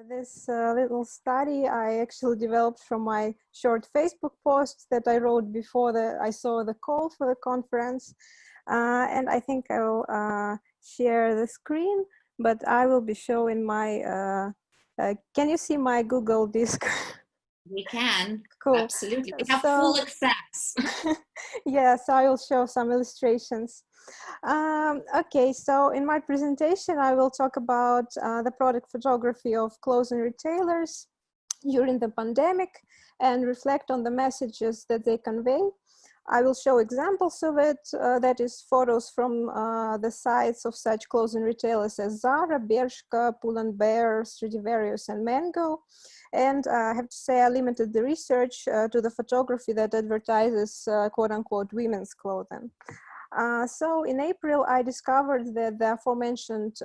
This little study I actually developed from my short Facebook post that I wrote before I saw the call for the conference. And I think I will share the screen, but I will be showing my, can you see my Google Disk? We can, Cool. absolutely. We have full access. Yes, I will show some illustrations. Okay, so in my presentation, I will talk about the product photography of clothing retailers during the pandemic and reflect on the messages that they convey. I will show examples of it, that is photos from the sites of such clothing retailers as Zara, Bershka, Pull&Bear, Stradivarius, and Mango. And I have to say I limited the research to the photography that advertises quote-unquote women's clothing. So in April, I discovered that the aforementioned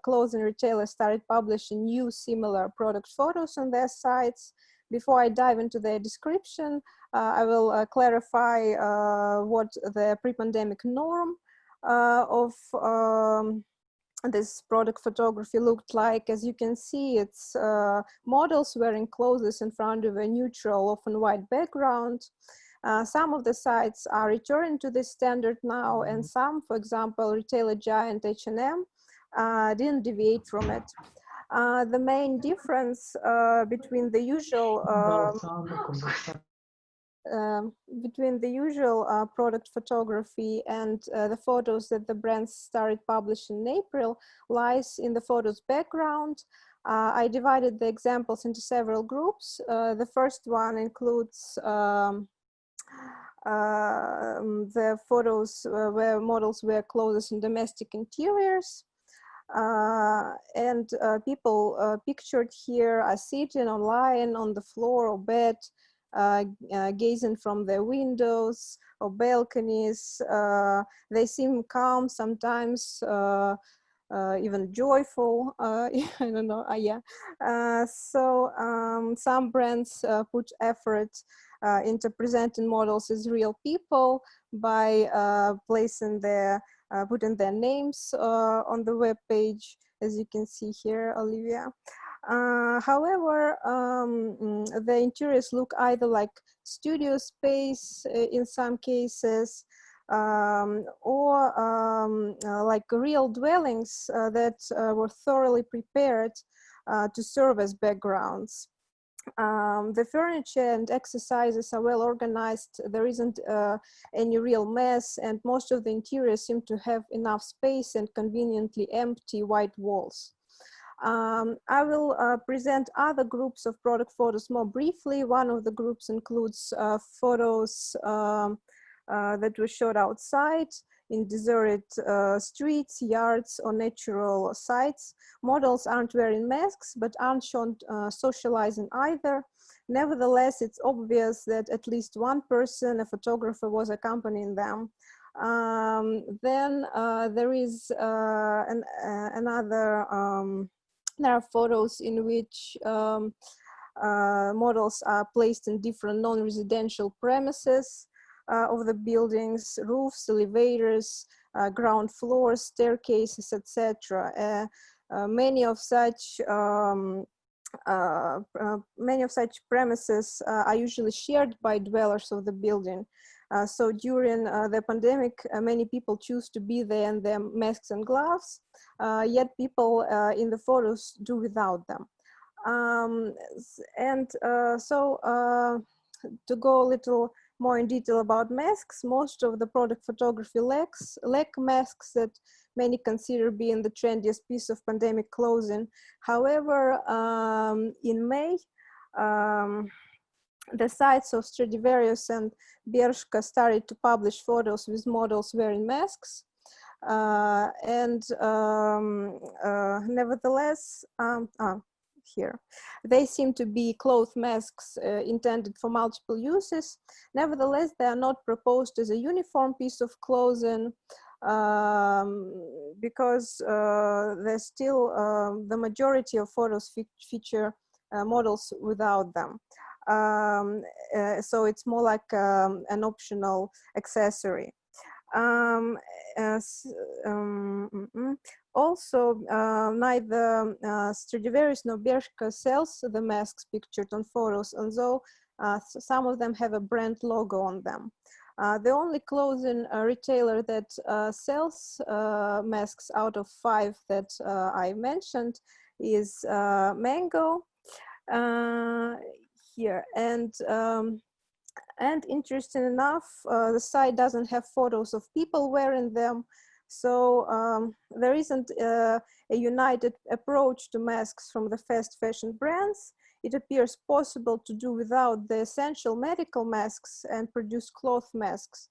clothing retailers started publishing new similar product photos on their sites. Before I dive into their description, I will clarify what the pre-pandemic norm of this product photography looked like. As you can see, it's models wearing clothes in front of a neutral, often white background. Some of the sites are returning to this standard now, and some, for example, retailer giant H&M, didn't deviate from it. The main difference between the usual product photography and the photos that the brands started publishing in April lies in the photo's background. I divided the examples into several groups. The first one includes the photos where models wear clothes in domestic interiors. And people pictured here are sitting or lying on the floor or bed, gazing from their windows or balconies. They seem calm, sometimes even joyful. I don't know. Some brands put effort into presenting models as real people by placing putting their names on the web page, as you can see here, Olivia. However, the interiors look either like studio space in some cases, or like real dwellings that were thoroughly prepared to serve as backgrounds. The furniture and exercises are well organized. There isn't any real mess, and most of the interiors seem to have enough space and conveniently empty white walls. I will present other groups of product photos more briefly. One of the groups includes photos that were shot outside in deserted streets, yards, or natural sites. Models aren't wearing masks, but aren't shown socializing either. Nevertheless, it's obvious that at least one person, a photographer, was accompanying them. Then there is there are photos in which models are placed in different non-residential premises of the buildings, roofs, elevators, ground floors, staircases, etc. Many of such premises are usually shared by dwellers of the building. So during the pandemic, many people choose to be there in their masks and gloves, yet people in the photos do without them. To go a little more in detail about masks, most of the product photography lack masks that many consider being the trendiest piece of pandemic clothing. However, in May, the sites of Stradivarius and Bershka started to publish photos with models wearing masks. Nevertheless, here, they seem to be cloth masks intended for multiple uses. Nevertheless, they are not proposed as a uniform piece of clothing because there's still the majority of photos feature models without them. So it's more like an optional accessory. Um, as, Also, neither Stradivarius nor Bershka sells the masks pictured on photos, although some of them have a brand logo on them. The only clothing retailer that sells masks out of 5 that I mentioned is Mango here. And interesting enough, the site doesn't have photos of people wearing them. So there isn't a united approach to masks from the fast fashion brands. It appears possible to do without the essential medical masks and produce cloth masks.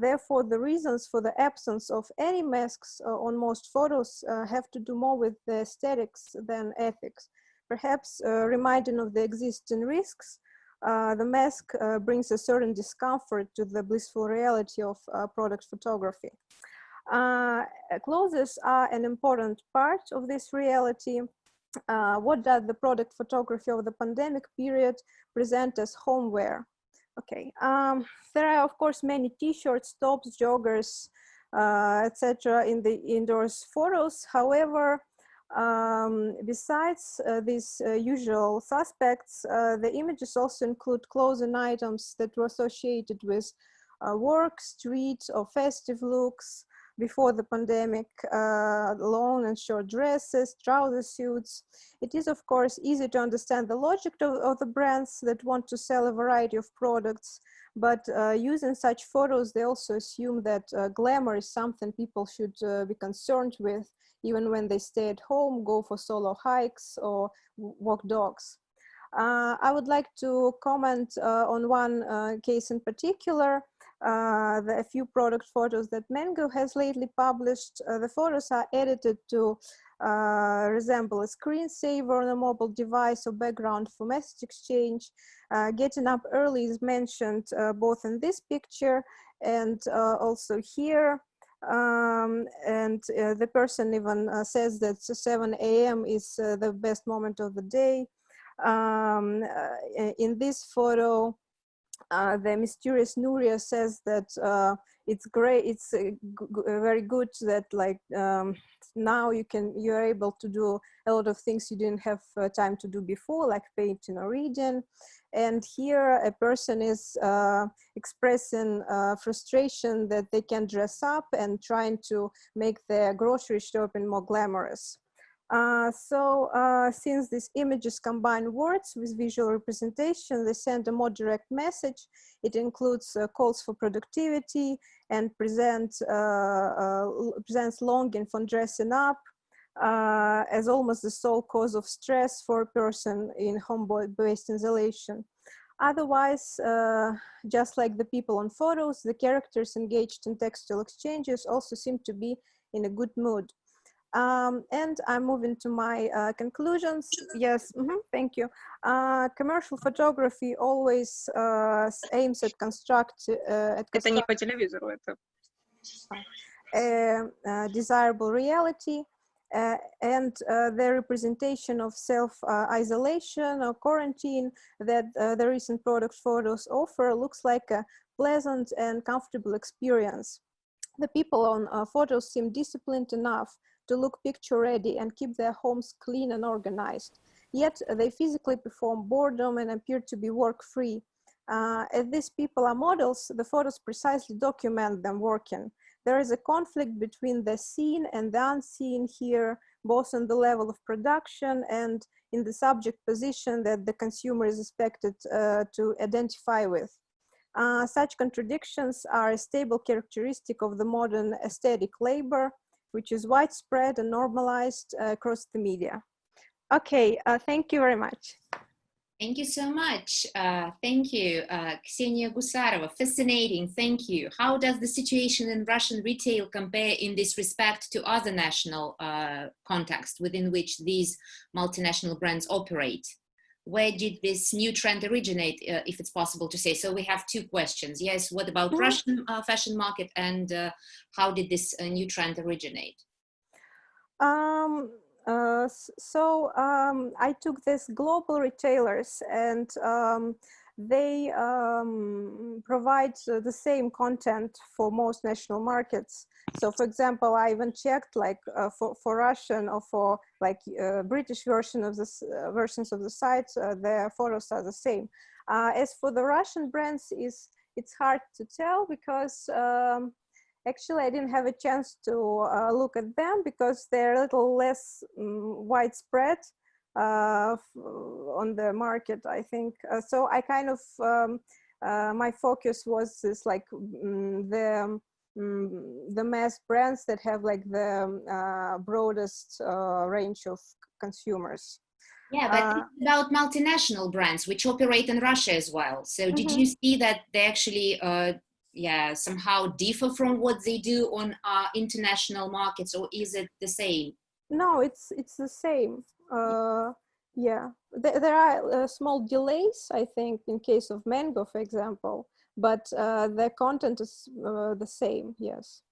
Therefore, the reasons for the absence of any masks on most photos have to do more with the aesthetics than ethics. Perhaps reminding of the existing risks, the mask brings a certain discomfort to the blissful reality of product photography. Clothes are an important part of this reality. What does the product photography of the pandemic period present as homewear? Okay, there are of course many t-shirts, tops, joggers, etc. in the indoors photos. However, besides these usual suspects, the images also include clothing items that were associated with work, street, or festive looks before the pandemic, long and short dresses, trouser suits. It is, of course, easy to understand the logic of the brands that want to sell a variety of products, but using such photos, they also assume that glamour is something people should be concerned with, even when they stay at home, go for solo hikes, or walk dogs. I would like to comment on one case in particular. The few product photos that Mango has lately published. The photos are edited to resemble a screensaver on a mobile device or background for message exchange. Getting up early is mentioned both in this picture and also here. The person even says that 7 a.m. is the best moment of the day. In this photo, the mysterious Nuria says that it's great, it's very good that like now you're able to do a lot of things you didn't have time to do before, like painting or reading. And here a person is expressing frustration that they can't dress up and trying to make their grocery shopping more glamorous. Since these images combine words with visual representation, they send a more direct message. It includes calls for productivity and presents longing for dressing up as almost the sole cause of stress for a person in home-based isolation. Otherwise, just like the people on photos, the characters engaged in textual exchanges also seem to be in a good mood. And I'm moving to my conclusions. Yes, thank you. Commercial photography always aims at Это не по телевизору, это... desirable reality and the representation of self-isolation or quarantine that the recent product photos offer looks like a pleasant and comfortable experience. The people on photos seem disciplined enough to look picture ready and keep their homes clean and organized. Yet they physically perform boredom and appear to be work-free. As these people are models, the photos precisely document them working. There is a conflict between the seen and the unseen here, both on the level of production and in the subject position that the consumer is expected to identify with. Such contradictions are a stable characteristic of the modern aesthetic labor, which is widespread and normalized across the media. Okay, thank you very much. Thank you so much. Thank you, Ksenia Gusarova. Fascinating, thank you. How does the situation in Russian retail compare in this respect to other national context within which these multinational brands operate? Where did this new trend originate, if it's possible to say? So we have two questions. Yes, what about Russian fashion market, and how did this new trend originate? I took this global retailers and they provide the same content for most national markets. So for example, I even checked like for Russian or for like British version of this versions of the site, their photos are the same. As for the Russian brands, it's hard to tell because actually I didn't have a chance to look at them because they're a little less widespread on the market, I think. So I kind of, my focus was this like the mass brands that have like the broadest range of consumers. Yeah, but it's about multinational brands which operate in Russia as well. So did you see that they actually, yeah, somehow differ from what they do on international markets, or is it the same? No, it's the same. Yeah, there are small delays, I think, in case of Mango, for example, but the content is the same. Yes.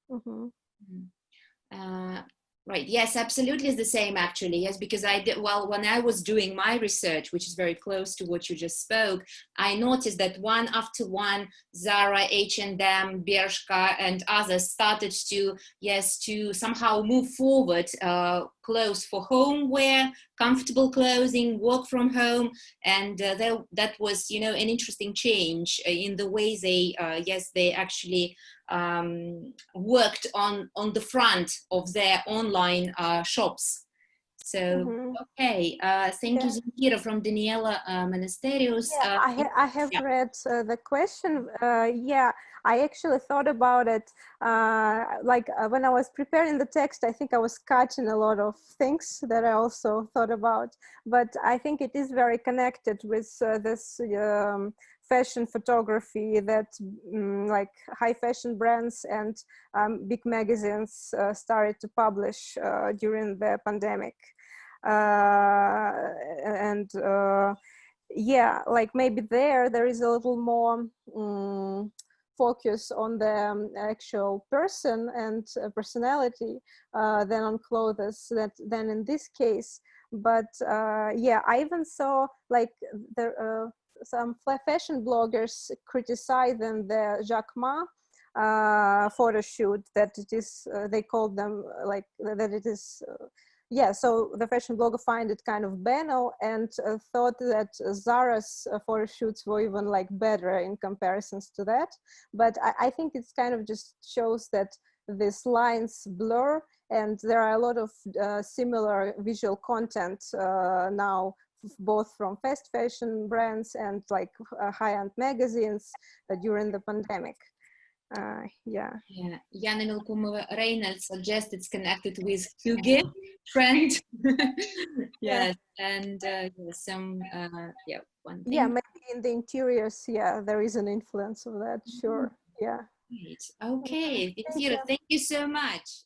Right. Yes, absolutely is the same actually. Yes, because I did, well, when I was doing my research, which is very close to what you just spoke, I noticed that one after one, Zara, H&M, Bershka and others started to, yes, to somehow move forward clothes for homeware, comfortable clothing, work from home. And that was, you know, an interesting change in the way they, yes, they actually worked on the front of their online shops. So okay, thank you, Zemfira, from Daniela Monasterius. Yeah, I have read the question. Yeah, I actually thought about it. Like when I was preparing the text, I think I was cutting a lot of things that I also thought about. But I think it is very connected with this fashion photography that like high fashion brands and big magazines started to publish during the pandemic. And yeah, like maybe there is a little more focus on the actual person and personality than on clothes than in this case. But yeah, I even saw like there some fashion bloggers criticizing the Jacques Ma photo shoot, that it is they called them like that it is yeah, so the fashion blogger find it kind of banal and thought that Zara's photo shoots were even like better in comparisons to that. But I think it's kind of just shows that these lines blur, and there are a lot of similar visual content now, both from fast fashion brands and like high-end magazines during the pandemic. Yeah. Yana Milkumova-Reynolds suggests it's connected with Hugo trend. Yes, and some yeah, one thing. Yeah, maybe in the interiors, yeah, there is an influence of that. Sure. Yeah. Great. Okay, Zemfira, thank you so much.